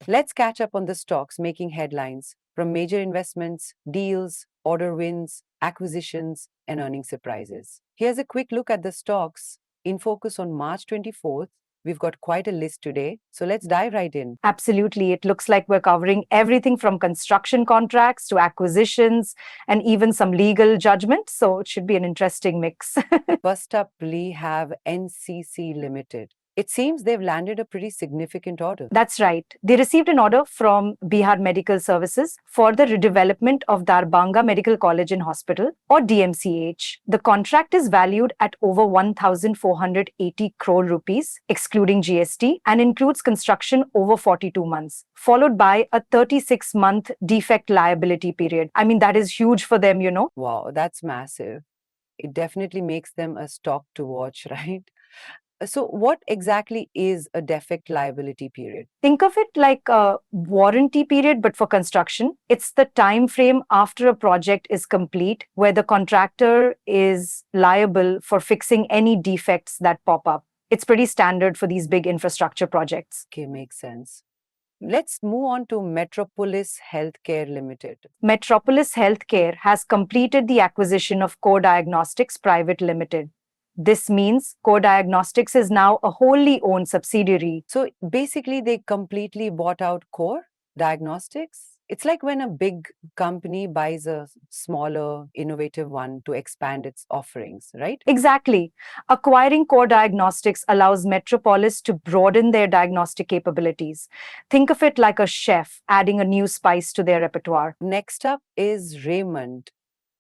Let's catch up on the stocks making headlines, from major investments, deals, order wins, acquisitions, and earning surprises. Here's a quick look at the stocks in focus on March 24th. We've got quite a list today, so let's dive right in. Absolutely. It looks like we're covering everything from construction contracts to acquisitions and even some legal judgments. So it should be an interesting mix. First up, we have NCC Limited. It seems they've landed a pretty significant order. That's right. They received an order from Bihar Medical Services for the redevelopment of Darbhanga Medical College and Hospital, or DMCH. The contract is valued at over 1,480 crore rupees, excluding GST, and includes construction over 42 months, followed by a 36-month defect liability period. I mean, that is huge for them, Wow, that's massive. It definitely makes them a stock to watch, right? So, what exactly is a defect liability period? Think of it like a warranty period, but for construction. It's the time frame after a project is complete where the contractor is liable for fixing any defects that pop up. It's pretty standard for these big infrastructure projects. Okay, makes sense. Let's move on to Metropolis Healthcare Limited. Metropolis Healthcare has completed the acquisition of Core Diagnostics Private Limited. This means Core Diagnostics is now a wholly owned subsidiary. So basically, they completely bought out Core Diagnostics. It's like when a big company buys a smaller, innovative one to expand its offerings, right? Exactly. Acquiring Core Diagnostics allows Metropolis to broaden their diagnostic capabilities. Think of it like a chef adding a new spice to their repertoire. Next up is Raymond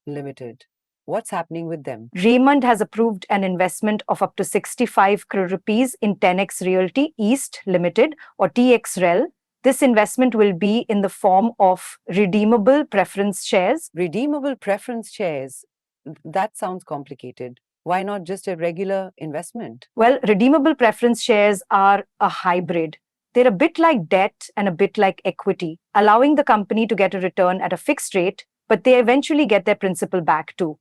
Limited. What's happening with them? Raymond has approved an investment of up to 65 crore rupees in 10x Realty East Limited, or TXREL. This investment will be in the form of redeemable preference shares. Redeemable preference shares. That sounds complicated. Why not just a regular investment? Well, redeemable preference shares are a hybrid. They're a bit like debt and a bit like equity, allowing the company to get a return at a fixed rate, but they eventually get their principal back too.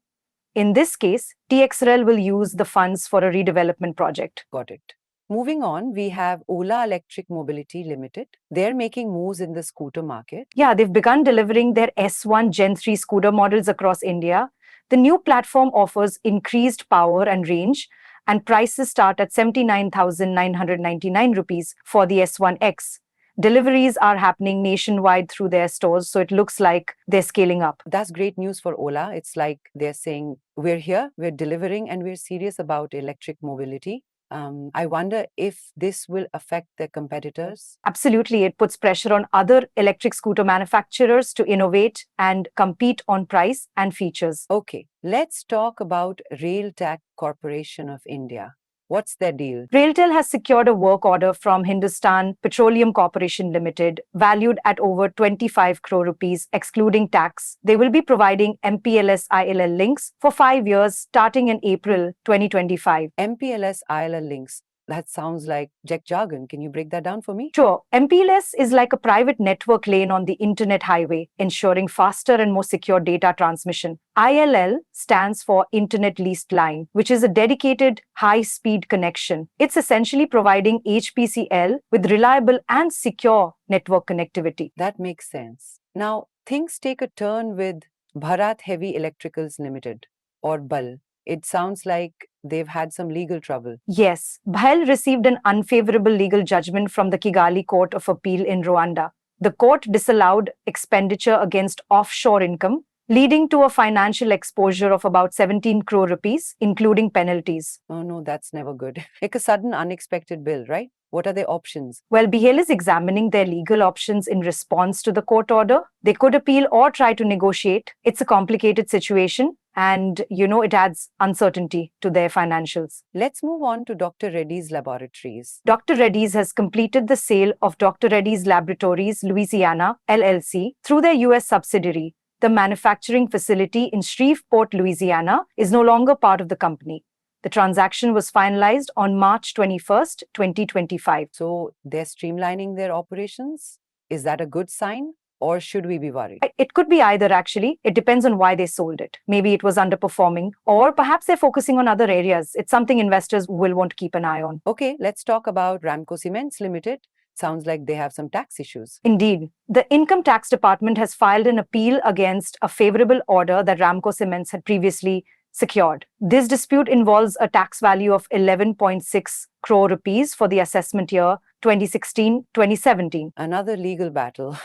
In this case, TXREL will use the funds for a redevelopment project. Got it. Moving on, we have Ola Electric Mobility Limited. They're making moves in the scooter market. Yeah, they've begun delivering their S1 Gen 3 scooter models across India. The new platform offers increased power and range, and prices start at 79,999 rupees for the S1X. Deliveries are happening nationwide through their stores, so it looks like they're scaling up. That's great news for Ola. It's like they're saying, we're here, we're delivering, and we're serious about electric mobility. I wonder if this will affect their competitors. Absolutely. It puts pressure on other electric scooter manufacturers to innovate and compete on price and features. Okay, let's talk about RailTel Corporation of India. What's their deal? RailTel has secured a work order from Hindustan Petroleum Corporation Limited, valued at over 25 crore rupees, excluding tax. They will be providing MPLS ILL links for 5 years, starting in April 2025. MPLS ILL links. That sounds like Jack jargon. Can you break that down for me? Sure. MPLS is like a private network lane on the internet highway, ensuring faster and more secure data transmission. ILL stands for Internet Leased Line, which is a dedicated high-speed connection. It's essentially providing HPCL with reliable and secure network connectivity. That makes sense. Now, things take a turn with Bharat Heavy Electricals Limited, or BHEL. It sounds like they've had some legal trouble. Yes, BHEL received an unfavorable legal judgment from the Kigali Court of Appeal in Rwanda. The court disallowed expenditure against offshore income, leading to a financial exposure of about 17 crore rupees, including penalties. Oh no, that's never good. Like a sudden unexpected bill, right? What are their options? Well, BHEL is examining their legal options in response to the court order. They could appeal or try to negotiate. It's a complicated situation, and it adds uncertainty to their financials. Let's move on to Dr. Reddy's Laboratories. Dr. Reddy's has completed the sale of Dr. Reddy's Laboratories, Louisiana, LLC, through their US subsidiary. The manufacturing facility in Shreveport, Louisiana, is no longer part of the company. The transaction was finalized on March 21st, 2025. So they're streamlining their operations? Is that a good sign? Or should we be worried? It could be either, actually. It depends on why they sold it. Maybe it was underperforming, or perhaps they're focusing on other areas. It's something investors will want to keep an eye on. Okay, let's talk about Ramco Cements Limited. Sounds like they have some tax issues. Indeed, the Income Tax Department has filed an appeal against a favorable order that Ramco Cements had previously secured. This dispute involves a tax value of 11.6 crore rupees for the assessment year 2016-2017. Another legal battle.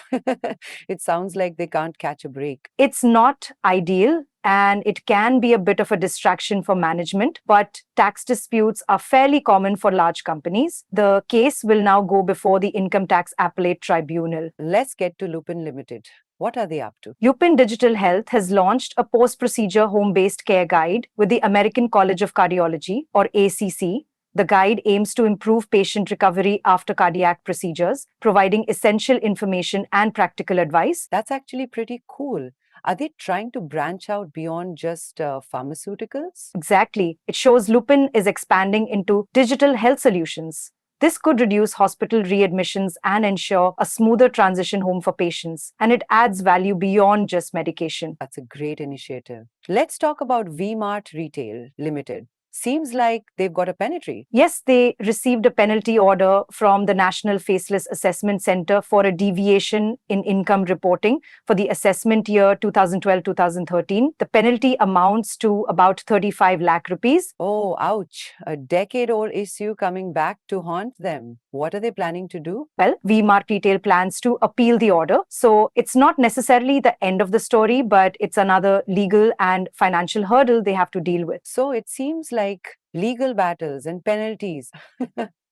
It sounds like they can't catch a break. It's not ideal and it can be a bit of a distraction for management, but tax disputes are fairly common for large companies. The case will now go before the Income Tax Appellate Tribunal. Let's get to Lupin Limited. What are they up to? Lupin Digital Health has launched a post-procedure home-based care guide with the American College of Cardiology, or ACC. The guide aims to improve patient recovery after cardiac procedures, providing essential information and practical advice. That's actually pretty cool. Are they trying to branch out beyond just pharmaceuticals? Exactly. It shows Lupin is expanding into digital health solutions. This could reduce hospital readmissions and ensure a smoother transition home for patients, and it adds value beyond just medication. That's a great initiative. Let's talk about V-Mart Retail Limited. Seems like they've got a penalty. Yes, they received a penalty order from the National Faceless Assessment Center for a deviation in income reporting for the assessment year 2012-2013. The penalty amounts to about 35 lakh rupees. Oh, ouch. A decade-old issue coming back to haunt them. What are they planning to do? Well, V-Mart Retail plans to appeal the order. So it's not necessarily the end of the story, but it's another legal and financial hurdle they have to deal with. So it seems like legal battles and penalties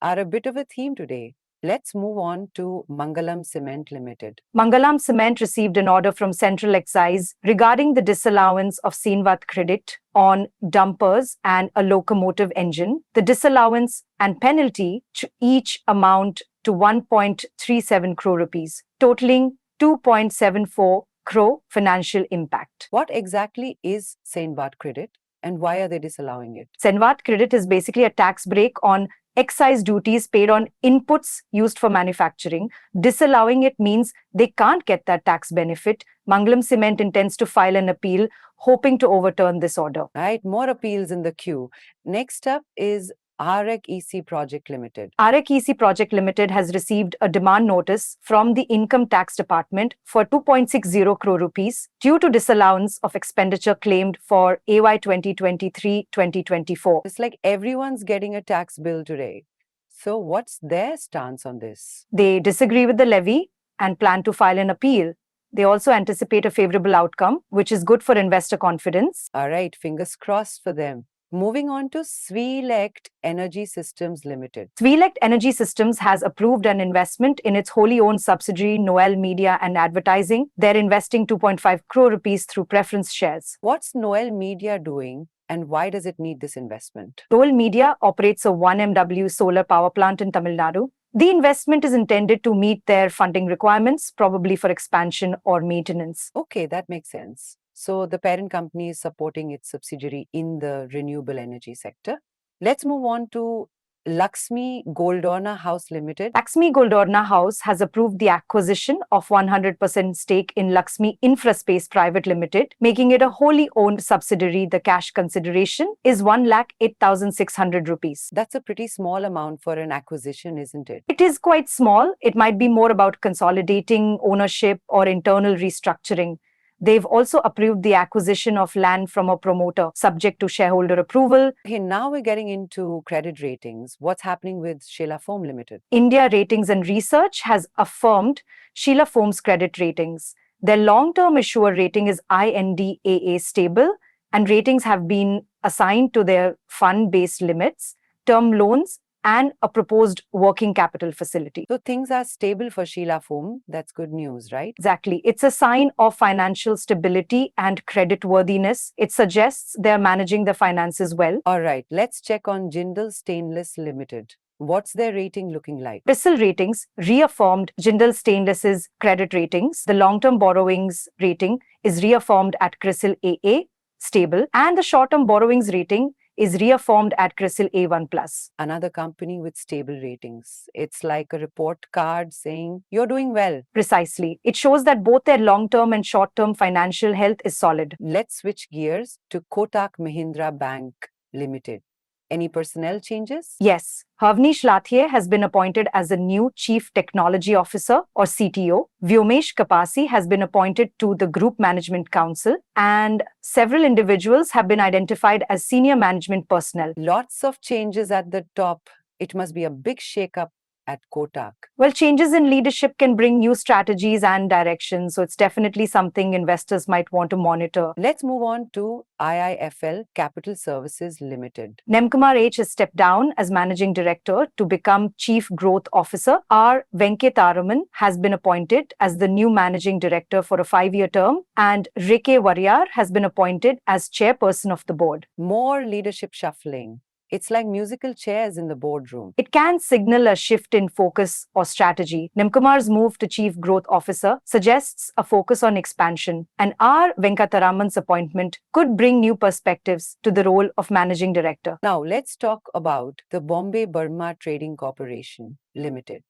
are a bit of a theme today. Let's move on to Mangalam Cement Limited. Mangalam Cement received an order from Central Excise regarding the disallowance of Seenvat credit on dumpers and a locomotive engine. The disallowance and penalty each amount to 1.37 crore rupees, totaling 2.74 crore financial impact. What exactly is Seenvat credit and why are they disallowing it? Seenvat credit is basically a tax break on excise duties paid on inputs used for manufacturing. Disallowing it means they can't get that tax benefit. Mangalam Cement intends to file an appeal, hoping to overturn this order. Right, more appeals in the queue. Next up is REC Project Limited. REC Project Limited has received a demand notice from the Income Tax Department for 2.60 crore rupees due to disallowance of expenditure claimed for AY 2023-2024. It's like everyone's getting a tax bill today. So what's their stance on this? They disagree with the levy and plan to file an appeal. They also anticipate a favorable outcome, which is good for investor confidence. All right, fingers crossed for them. Moving on to Swelect Energy Systems Limited. Swelect Energy Systems has approved an investment in its wholly owned subsidiary Noel Media and Advertising. They're investing 2.5 crore rupees through preference shares. What's Noel Media doing and why does it need this investment? Noel Media operates a 1 MW solar power plant in Tamil Nadu. The investment is intended to meet their funding requirements, probably for expansion or maintenance. Okay, that makes sense. So the parent company is supporting its subsidiary in the renewable energy sector. Let's move on to Laxmi Goldorna House Limited. Laxmi Goldorna House has approved the acquisition of 100% stake in Laxmi Infraspace Private Limited, making it a wholly owned subsidiary. The cash consideration is 1,08,600 rupees. That's a pretty small amount for an acquisition, isn't it? It is quite small. It might be more about consolidating ownership or internal restructuring. They've also approved the acquisition of land from a promoter, subject to shareholder approval. Okay, now we're getting into credit ratings. What's happening with Sheela Foam Limited? India Ratings and Research has affirmed Sheela Foam's credit ratings. Their long-term issuer rating is IND-AA stable, and ratings have been assigned to their fund-based limits, term loans, and a proposed working capital facility. So things are stable for Sheela Foam. That's good news, right? Exactly. It's a sign of financial stability and creditworthiness. It suggests they're managing their finances well. All right, let's check on Jindal Stainless Limited. What's their rating looking like? CRISIL Ratings reaffirmed Jindal Stainless's credit ratings. The long-term borrowings rating is reaffirmed at CRISIL AA, stable, and the short-term borrowings rating is reaffirmed at CRISIL A1+. Another company with stable ratings. It's like a report card saying, you're doing well. Precisely. It shows that both their long-term and short-term financial health is solid. Let's switch gears to Kotak Mahindra Bank Limited. Any personnel changes? Yes, Havnish Lathie has been appointed as the new Chief Technology Officer or CTO. Vyomesh Kapasi has been appointed to the Group Management Council, and several individuals have been identified as senior management personnel. Lots of changes at the top. It must be a big shake-up at Kotak. Well, changes in leadership can bring new strategies and directions, so it's definitely something investors might want to monitor. Let's move on to IIFL Capital Services Limited. Nemkumar H has stepped down as managing director to become chief growth officer. R. Venkataraman has been appointed as the new managing director for a 5-year term, and Rike Warrior has been appointed as chairperson of the board. More leadership shuffling. It's like musical chairs in the boardroom. It can signal a shift in focus or strategy. Nemkumar's move to Chief Growth Officer suggests a focus on expansion, and R. Venkataraman's appointment could bring new perspectives to the role of Managing Director. Now, let's talk about the Bombay Burma Trading Corporation Limited.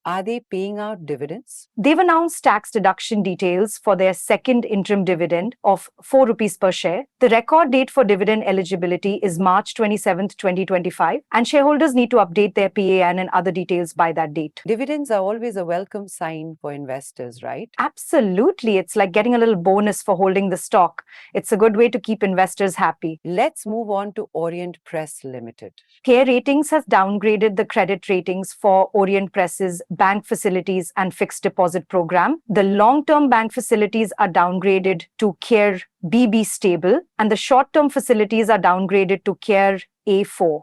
Are they paying out dividends? They've announced tax deduction details for their second interim dividend of 4 rupees per share. The record date for dividend eligibility is March 27th, 2025, and shareholders need to update their PAN and other details by that date. Dividends are always a welcome sign for investors, right? Absolutely. It's like getting a little bonus for holding the stock. It's a good way to keep investors happy. Let's move on to Orient Press Limited. CARE Ratings has downgraded the credit ratings for Orient Press's bank facilities and fixed deposit program. The long-term bank facilities are downgraded to CARE BB stable, and the short-term facilities are downgraded to CARE A4.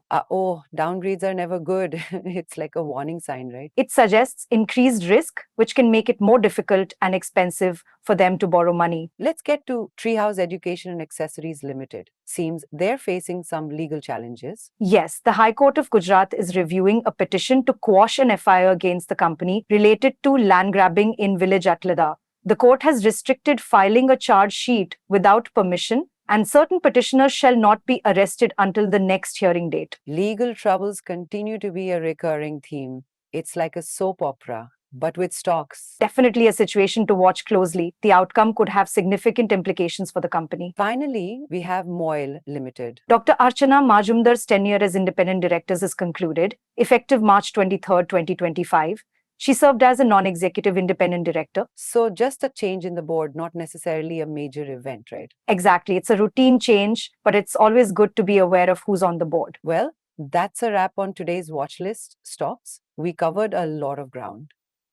Downgrades are never good. It's like a warning sign, right? It suggests increased risk, which can make it more difficult and expensive for them to borrow money. Let's get to Treehouse Education and Accessories Limited. Seems they're facing some legal challenges. Yes, the High Court of Gujarat is reviewing a petition to quash an FIR against the company related to land grabbing in village Atlada. The court has restricted filing a charge sheet without permission, and certain petitioners shall not be arrested until the next hearing date. Legal troubles continue to be a recurring theme. It's like a soap opera, but with stocks. Definitely a situation to watch closely. The outcome could have significant implications for the company. Finally, we have MOIL Limited. Dr. Archana Majumdar's tenure as independent director is concluded, effective March 23rd, 2025. She served as a non-executive independent director. So just a change in the board, not necessarily a major event, right? Exactly. It's a routine change, but it's always good to be aware of who's on the board. Well, that's a wrap on today's watch list stocks. We covered a lot of ground,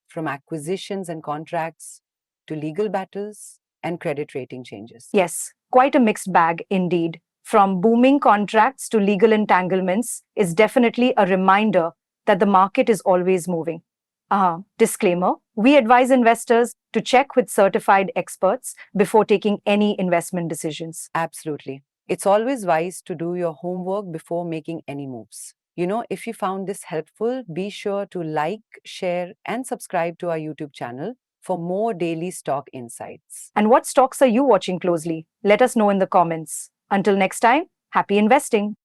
from acquisitions and contracts to legal battles and credit rating changes. Yes, quite a mixed bag indeed. From booming contracts to legal entanglements is definitely a reminder that the market is always moving. Disclaimer, we advise investors to check with certified experts before taking any investment decisions. Absolutely. It's always wise to do your homework before making any moves. If you found this helpful, be sure to like, share, and subscribe to our YouTube channel for more daily stock insights. And what stocks are you watching closely? Let us know in the comments. Until next time, happy investing.